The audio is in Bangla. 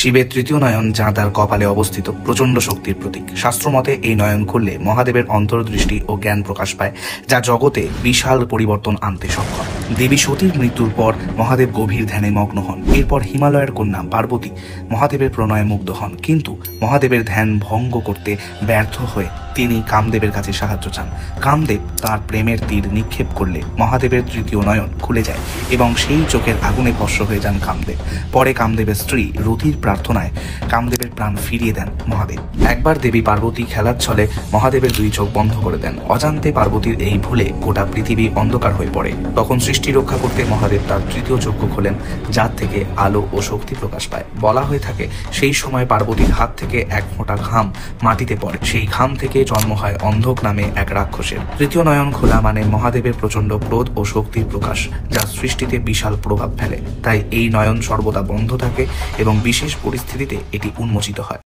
শিবের তৃতীয় নয়ন, যা তার কপালে অবস্থিত, প্রচণ্ড শক্তির প্রতীক। শাস্ত্রমতে এই নয়ন খুললে মহাদেবের অন্তর্দৃষ্টি ও জ্ঞান প্রকাশ পায়, যা জগতে বিশাল পরিবর্তন আনতে সক্ষম। দেবী সতীর মৃত্যুর পর মহাদেব গভীর ধ্যানে মগ্ন হন। এরপর হিমালয়ের কন্যা পার্বতী মহাদেবের প্রণয়ে মুগ্ধ হন, কিন্তু মহাদেবের ধ্যান ভঙ্গ করতে ব্যর্থ হয়ে তিনি কামদেবের কাছে সাহায্য চান। কামদেব তার প্রেমের তীর নিক্ষেপ করলে মহাদেবের তৃতীয় নয়ন খুলে যায় এবং সেই চোখের আগুনে ভস্ম হয়ে যান কামদেব। পরে কামদেবের স্ত্রী রতির প্রার্থনায় কামদেবের প্রাণ ফিরিয়ে দেন মহাদেব। একবার দেবী পার্বতী খেলার ছলে মহাদেবের দুই চোখ বন্ধ করে দেন। অজান্তে পার্বতীর এই ভুলে গোটা পৃথিবী অন্ধকার হয়ে পড়ে। তখন সৃষ্টি রক্ষা করতে মহাদেব তার তৃতীয় চক্ষু খোলেন, যার থেকে আলো ও শক্তি প্রকাশ পায়। বলা হয়ে থাকে সেই সময় পার্বতীর হাত থেকে এক ফোঁটা ঘাম মাটিতে পড়ে। সেই ঘাম থেকে জন্ম হয় অন্ধক নামে এক রাক্ষসের। তৃতীয় নয়ন খোলা মানে মহাদেবের প্রচণ্ড ক্রোধ ও শক্তির প্রকাশ, যা সৃষ্টিতে বিশাল প্রভাব ফেলে। তাই এই নয়ন সর্বদা বন্ধ থাকে এবং বিশেষ পরিস্থিতিতে এটি উন্মোচিত হয়।